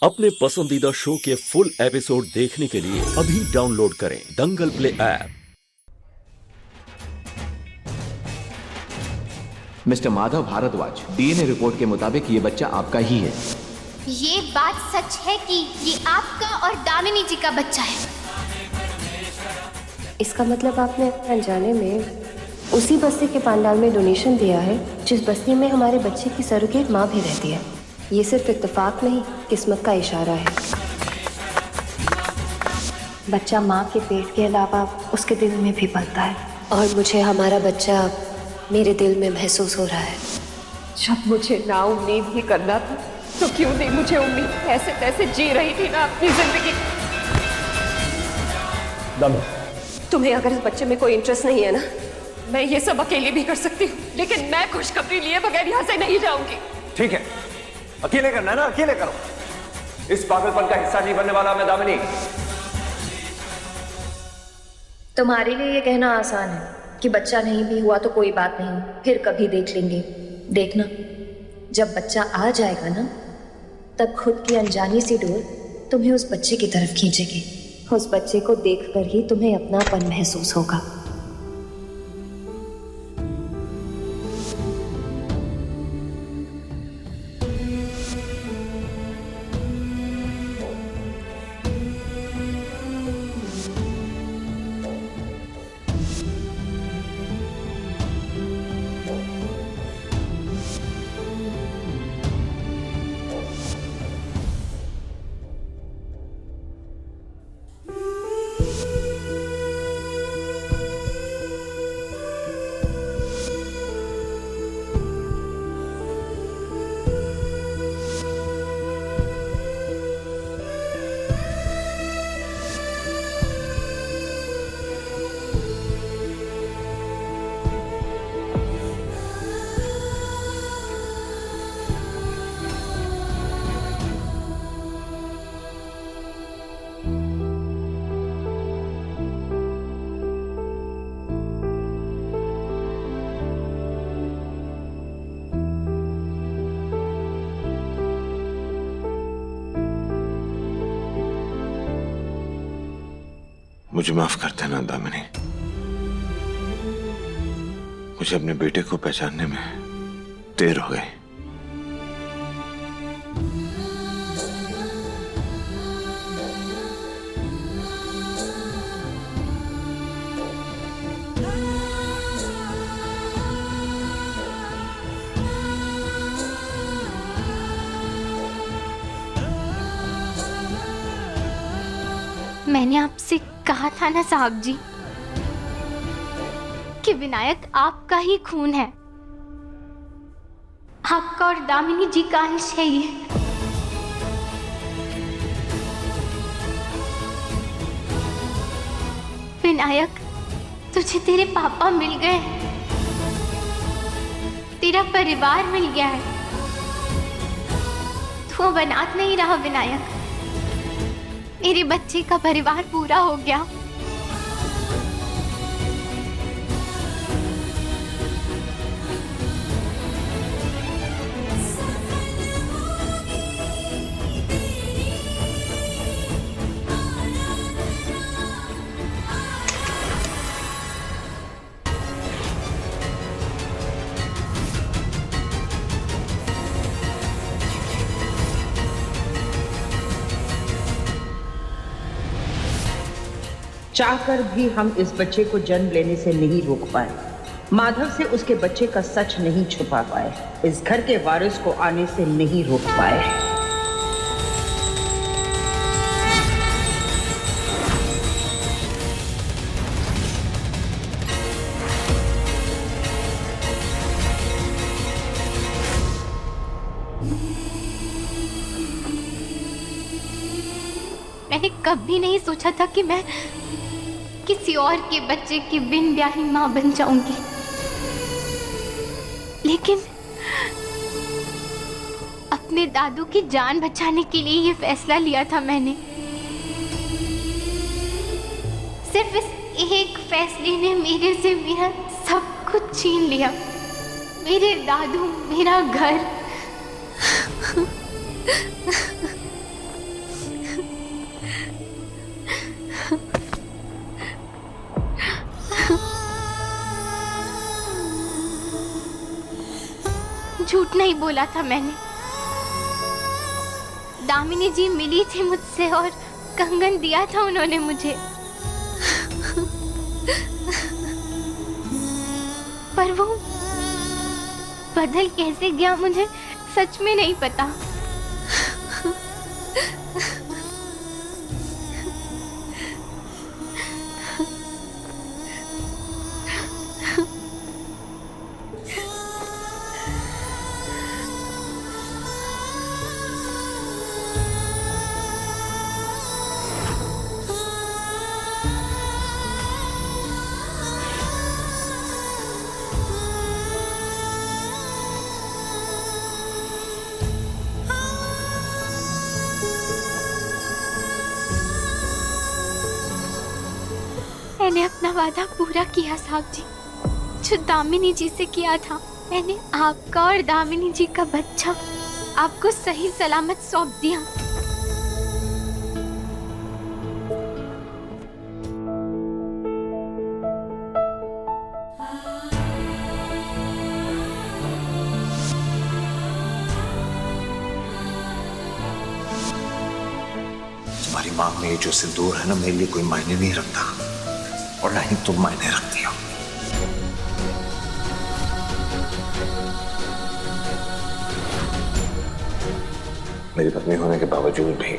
अपने पसंदीदा शो के फुल एपिसोड देखने के लिए अभी डाउनलोड करें Dangal play app. Mister Madhav Bhardwaj, DNA report के मुताबिक ये बच्चा आपका ही है। ये बात सच है कि ये आपका और दामिनी जी का बच्चा है। इसका मतलब आपने अनजाने में उसी बस्ती के पंडाल में डोनेशन दिया है जिस बस्ती में हमारे बच्चे की सरोगेट माँ भी रहती है। ये सिर्फ इत्तेफाक नहीं, किस्मत का इशारा है। बच्चा माँ के पेट के अलावा उसके दिल में भी पलता है और मुझे हमारा बच्चा मेरे दिल में महसूस हो रहा है। जब मुझे ना उम्मीद ही करना था तो क्यों नहीं मुझे उम्मीद? ऐसे तैसे जी रही थी ना अपनी जिंदगी। तुम्हें अगर इस बच्चे में कोई इंटरेस्ट नहीं है ना, मैं ये सब अकेली भी कर सकती हूँ, लेकिन मैं खुशखबरी लिए बगैर यहाँ से नहीं जाऊंगी। ठीक है, अकेले करना है ना, अकेले करो। इस पागलपन का हिस्सा नहीं बनने वाला मैं दामिनी। तुम्हारे लिए ये कहना आसान है कि बच्चा नहीं भी हुआ तो कोई बात नहीं, फिर कभी देख लेंगे। देखना, जब बच्चा आ जाएगा ना, तब खुद की अनजानी सी डोर तुम्हें उस बच्चे की तरफ खींचेगी। उस बच्चे को देखकर ही तुम्हें अपनापन महसूस होगा। मुझे माफ कर देना दामिनी, मुझे अपने बेटे को पहचानने में देर हो गई। मैंने आपसे कहा था ना साहब जी कि विनायक आपका ही खून है, आपका और दामिनी जी का अंश है ये। विनायक, तुझे तेरे पापा मिल गए, तेरा परिवार मिल गया है। तू अब अनाथ नहीं रहा विनायक, मेरे बच्चे का परिवार पूरा हो गया। चाहकर भी हम इस बच्चे को जन्म लेने से नहीं रोक पाए। माधव से उसके बच्चे का सच नहीं छुपा पाए। इस घर के वारिस को आने से नहीं रोक पाए। मैंने कभी नहीं सोचा था कि मैं किसी और के बच्चे की बिन ब्याही मां बन जाऊंगी, लेकिन अपने दादू की जान बचाने के लिए ये फैसला लिया था मैंने। सिर्फ इस एक फैसले ने मेरे से मेरा सब कुछ छीन लिया। मेरे दादू, मेरा घर, नहीं बोला था मैंने। दामिनी जी मिली थी मुझसे और कंगन दिया था उन्होंने मुझे, पर वो बदल कैसे गया मुझे सच में नहीं पता। मैंने अपना वादा पूरा किया साहब जी, जो दामिनी जी से किया था। मैंने आपका और दामिनी जी का बच्चा आपको सही सलामत सौंप दिया। तुम्हारी मांग में ये जो सिंदूर है ना, मेरे लिए कोई मायने नहीं रखता, और ना ही तुम मायने रखती हो। मेरी पत्नी होने के बावजूद भी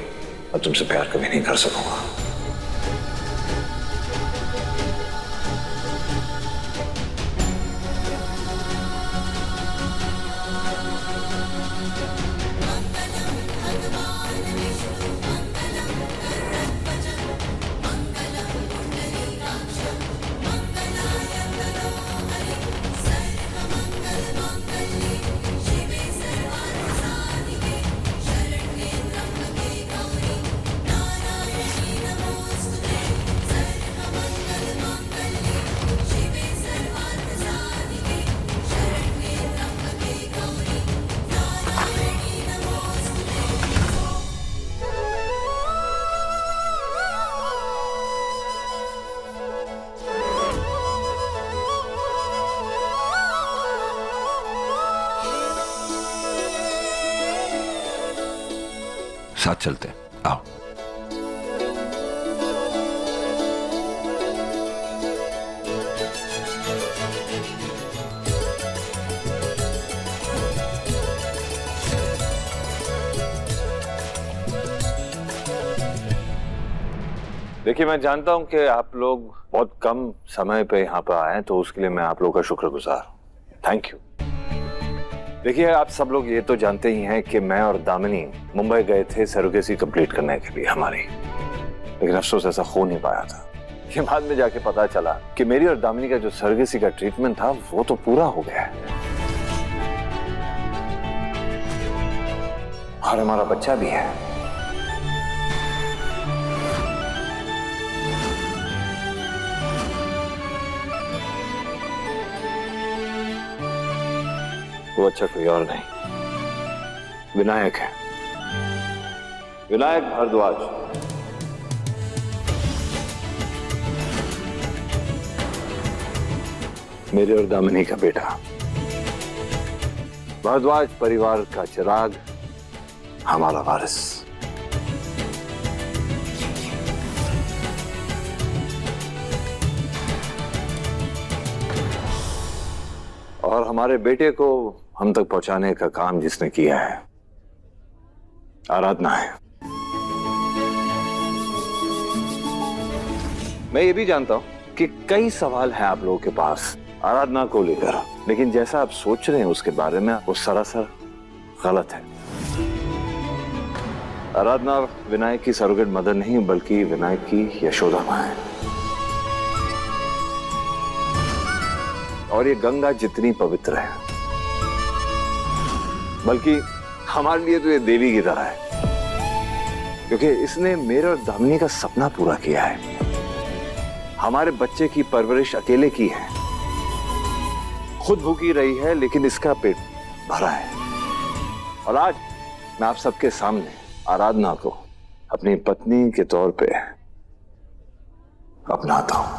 मैं तुमसे प्यार कभी नहीं कर सकूंगा। साथ चलते हैं, आओ। देखिए, मैं जानता हूं कि आप लोग बहुत कम समय पे यहाँ पर आए हैं, तो उसके लिए मैं आप लोगों का शुक्रगुजार हूं। Thank you. देखिए, आप सब लोग ये तो जानते ही हैं कि मैं और दामिनी मुंबई गए थे सरोगेसी कंप्लीट करने के लिए हमारी, लेकिन अफसोस ऐसा हो नहीं पाया था। ये बाद में जाके पता चला कि मेरी और दामिनी का जो सरोगेसी का ट्रीटमेंट था वो तो पूरा हो गया है, और हमारा बच्चा भी है। वो अच्छा कोई और नहीं, विनायक है, विनायक भारद्वाज। मेरे और दामिनी का बेटा। भारद्वाज परिवार का चिराग, हमारा वारिस। और हमारे बेटे को हम तक पहुंचाने का काम जिसने किया है, आराधना है। मैं ये भी जानता हूं कि कई सवाल हैं आप लोगों के पास आराधना को लेकर, लेकिन जैसा आप सोच रहे हैं उसके बारे में वो सरासर गलत है। आराधना विनायक की सरोगेट मदर नहीं, बल्कि विनायक की यशोदा मां है। और ये गंगा जितनी पवित्र है, बल्कि हमारे लिए तो ये देवी की तरह है, क्योंकि इसने मेरे और दामिनी का सपना पूरा किया है। हमारे बच्चे की परवरिश अकेले की है, खुद भूखी रही है, लेकिन इसका पेट भरा है। और आज मैं आप सबके सामने आराधना को अपनी पत्नी के तौर पे अपनाता हूं।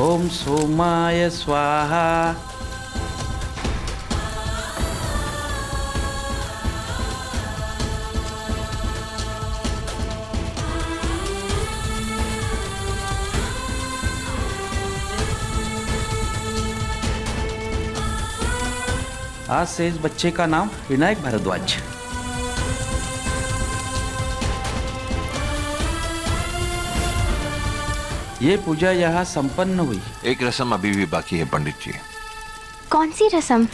ओम सोमाय स्वाहा। आज से इस बच्चे का नाम विनायक भारद्वाज। ये पूजा यहाँ संपन्न हुई। एक रस्म अभी भी बाकी है पंडित जी। कौन सी रस्म?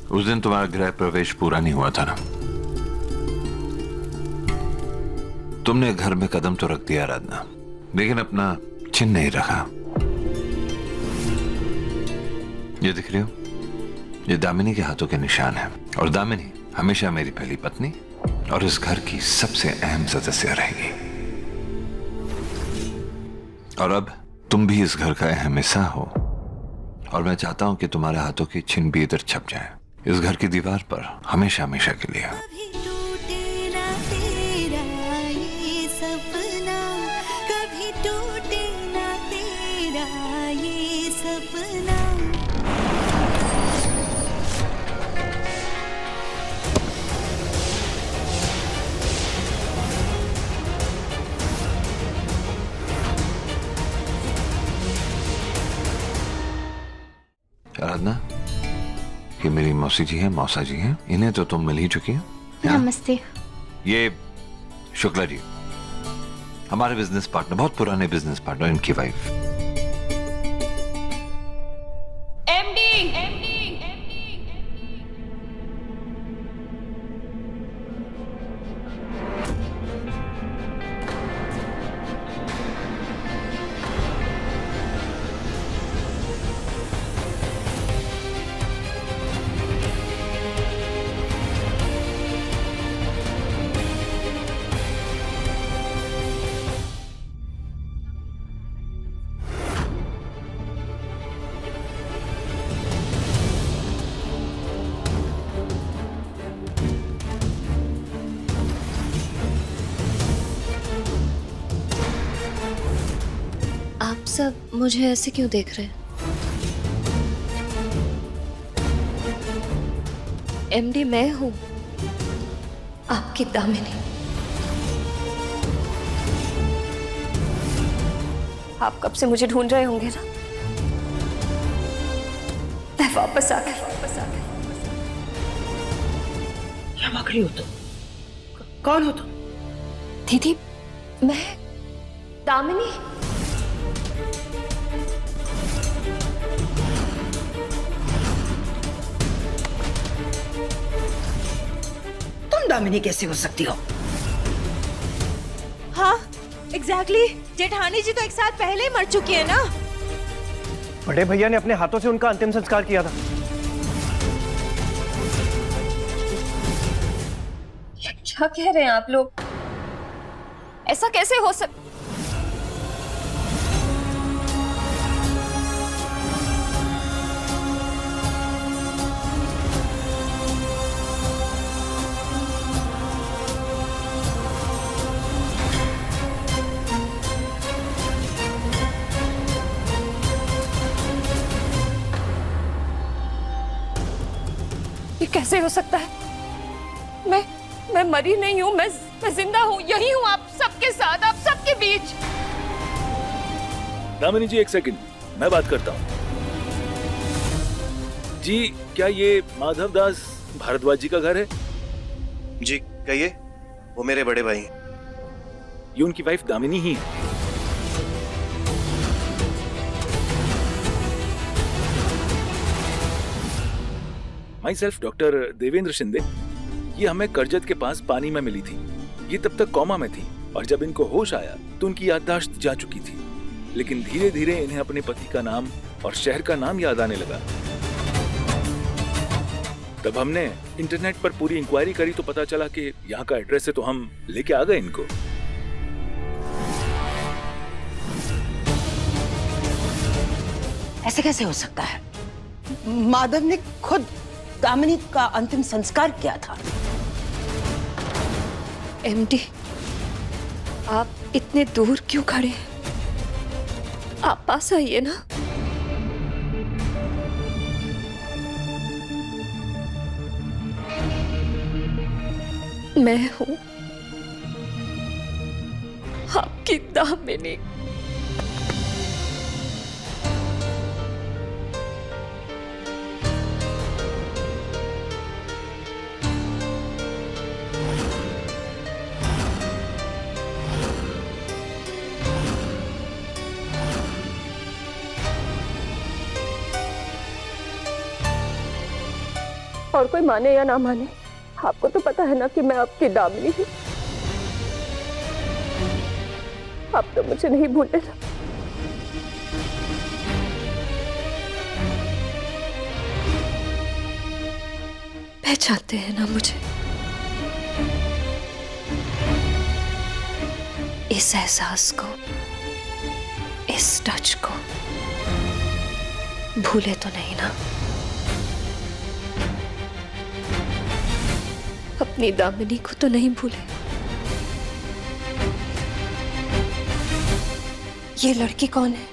उस दिन तुम्हारा गृह प्रवेश पूरा नहीं हुआ था ना। तुमने घर में कदम तो रख दिया आराधना, लेकिन अपना चिन्ह नहीं रखा। ये दिख रही हो, ये दामिनी के हाथों के निशान है। और दामिनी हमेशा मेरी पहली पत्नी और इस घर की सबसे अहम सदस्य रहेगी। और अब तुम भी इस घर का अहम हिस्सा हो, और मैं चाहता हूं कि तुम्हारे हाथों की चिन्ह भी इधर छप जाए, इस घर की दीवार पर, हमेशा हमेशा के लिए। आराधना, ये मेरी मौसी जी हैं, मौसा जी हैं। इन्हें तो तुम मिल ही चुकी हैं। नमस्ते। ये शुक्ला जी, हमारे बिजनेस पार्टनर, बहुत पुराने बिजनेस पार्टनर, इनकी वाइफ। आप सब मुझे ऐसे क्यों देख रहे हैं? एमडी मैं हूं, आपकी दामिनी। आप कब से मुझे ढूंढ रहे होंगे ना। मैं वापस आ गई। क्या भाग रही हो तुम? कौन हो तुम? दीदी, मैं दामिनी। तुम दामिनी कैसे हो सकती हो? हाँ, एग्जैक्टली। जेठानी जी तो एक साल पहले ही मर चुकी है ना। बड़े भैया ने अपने हाथों से उनका अंतिम संस्कार किया था। क्या कह रहे हैं आप लोग? ऐसा कैसे हो सकता? ये कैसे हो सकता है? मैं मरी नहीं हूं, मैं जिंदा हूं, यही हूं आप सबके साथ, आप सबके बीच। दामिनी जी, एक सेकंड, मैं बात करता हूं। जी, क्या ये माधव दास भारद्वाज जी का घर है? जी कहिए, वो मेरे बड़े भाई हैं। ये उनकी वाइफ दामिनी ही है। My self doctor Devendra Shinde. ये हमें करजत के पास पानी में मिली थी। ये तब तक कोमा में थी और जब इनको होश आया तो उनकी याददाश्त जा चुकी थी, लेकिन धीरे धीरे इन्हें अपने पति का नाम और शहर का नाम याद आने लगा। तब हमने इंटरनेट पर पूरी इंक्वायरी करी तो पता चला कि यहाँ का एड्रेस है, तो हम लेके आ गए इनको। ऐसे कैसे हो सकता है? माधव ने खुद दामिनी का अंतिम संस्कार किया था। एमडी, आप इतने दूर क्यों खड़े हैं? आप पास आइए ना। मैं हूं आपकी दामिनी। और कोई माने या ना माने, आपको तो पता है ना कि मैं आपकी दामिनी हूँ। आप तो मुझे नहीं भूले ना। पहचानते हैं ना मुझे? इस एहसास को, इस टच को भूले तो नहीं ना? अपनी दामिनी को तो नहीं भूले? ये लड़की कौन है?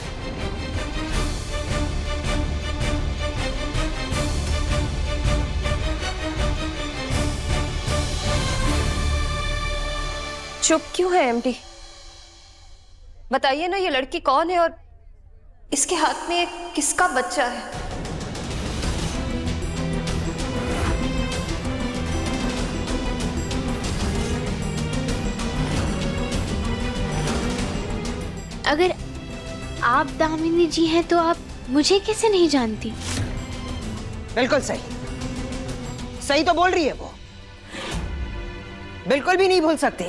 चुप क्यों है एमडी? बताइए ना, ये लड़की कौन है और इसके हाथ में किसका बच्चा है? अगर आप दामिनी जी हैं तो आप मुझे कैसे नहीं जानती? बिल्कुल सही, सही तो बोल रही है वो। बिल्कुल भी नहीं भूल सकती।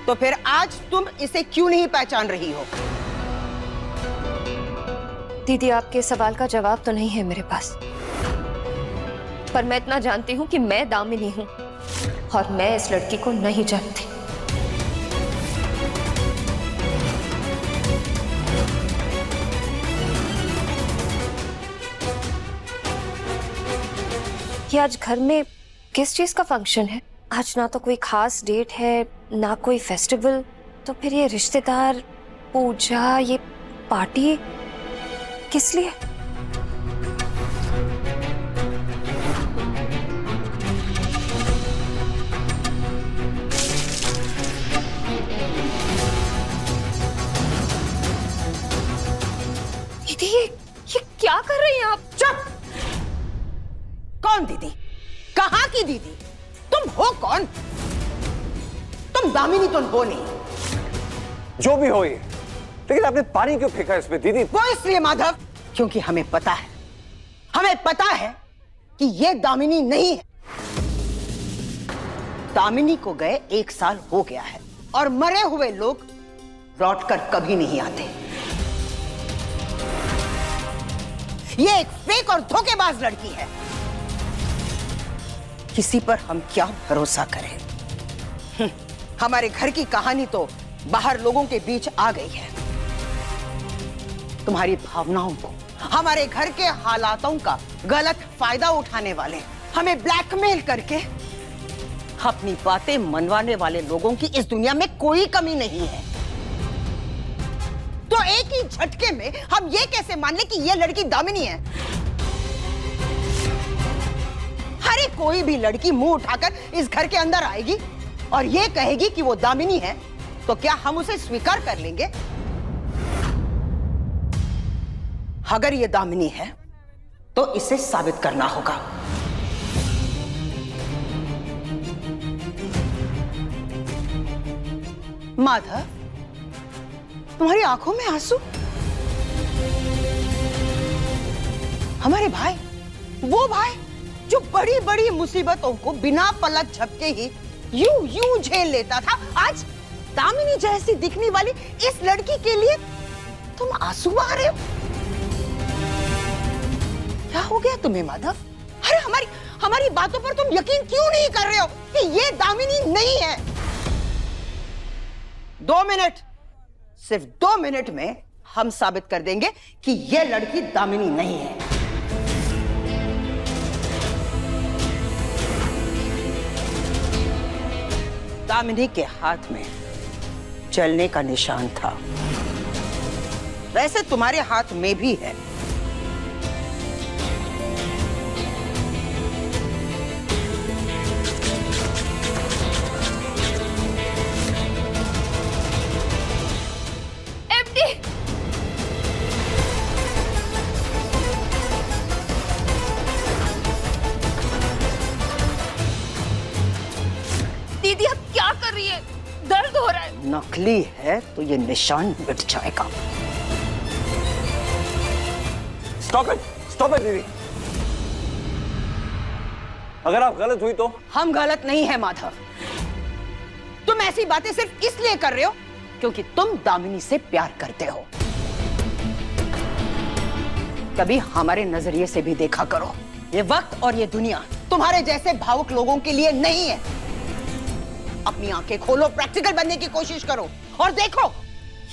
तो फिर आज तुम इसे क्यों नहीं पहचान रही हो? दीदी, आपके सवाल का जवाब तो नहीं है मेरे पास, पर मैं इतना जानती हूँ कि मैं दामिनी हूँ और मैं इस लड़की को नहीं जानती। ये आज घर में किस चीज का फंक्शन है? आज ना तो कोई खास डेट है, ना कोई फेस्टिवल, तो फिर ये रिश्तेदार, पूजा, ये पार्टी किस लिए? दीदी, ये क्या कर रही हैं आप? चुप! कौन दीदी? कहाँ की दीदी? तुम हो कौन? तुम दामिनी तो हो नहीं। जो भी हो ये, लेकिन आपने पानी क्यों फेंका इसमें दीदी? वो इसलिए माधव, क्योंकि हमें पता है कि ये दामिनी नहीं है। दामिनी को गए 1 साल हो गया है और मरे हुए लोग लौटकर कभी नहीं आते। ये एक फेक और धोखेबाज लड़की है। किसी पर हम क्या भरोसा करें? हमारे घर की कहानी तो बाहर लोगों के बीच आ गई है। तुम्हारी भावनाओं को, हमारे घर के हालातों का गलत फायदा उठाने वाले, हमें ब्लैकमेल करके अपनी बातें मनवाने वाले लोगों की इस दुनिया में कोई कमी नहीं है। तो एक ही झटके में हम ये कैसे मान ले कि ये लड़की दामिनी है? अरे कोई भी लड़की मुंह उठाकर इस घर के अंदर आएगी और ये कहेगी कि वो दामिनी है, तो क्या हम उसे स्वीकार कर लेंगे? अगर ये दामिनी है तो इसे साबित करना होगा। माधव, तुम्हारी आंखों में आंसू? हमारे भाई, वो भाई जो बड़ी बड़ी मुसीबतों को बिना पलक झपके ही यूं झेल लेता था, आज दामिनी जैसी दिखने वाली इस लड़की के लिए तुम आंसू बहा रहे हो? क्या हो गया तुम्हें माधव? अरे हमारी बातों पर तुम यकीन क्यों नहीं कर रहे हो कि ये दामिनी नहीं है? 2 मिनट, सिर्फ 2 मिनट में हम साबित कर देंगे कि यह लड़की दामिनी नहीं है। दामिनी के हाथ में जलने का निशान था। वैसे तुम्हारे हाथ में भी है। एमडी, दीदी अब क्या कर रही है? दर्द हो रहा है। नकली है तो ये निशान मिट जाएगा। स्टॉप इट दीदी। अगर आप गलत हुई तो? हम गलत नहीं है माधव। तुम ऐसी बातें सिर्फ इसलिए कर रहे हो क्योंकि तुम दामिनी से प्यार करते हो। कभी हमारे नजरिए से भी देखा करो। ये वक्त और ये दुनिया तुम्हारे जैसे भावुक लोगों के लिए नहीं है। अपनी आंखें खोलो, प्रैक्टिकल बनने की कोशिश करो और देखो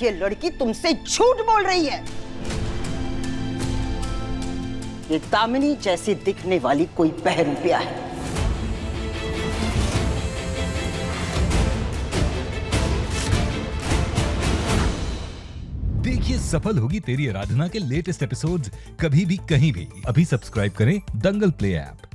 ये लड़की तुमसे झूठ बोल रही है। ये दामिनी जैसी दिखने वाली कोई बहरूपिया है। देखिए सफल होगी तेरी आराधना के लेटेस्ट एपिसोड्स कभी भी कहीं भी। अभी सब्सक्राइब करें दंगल प्ले ऐप।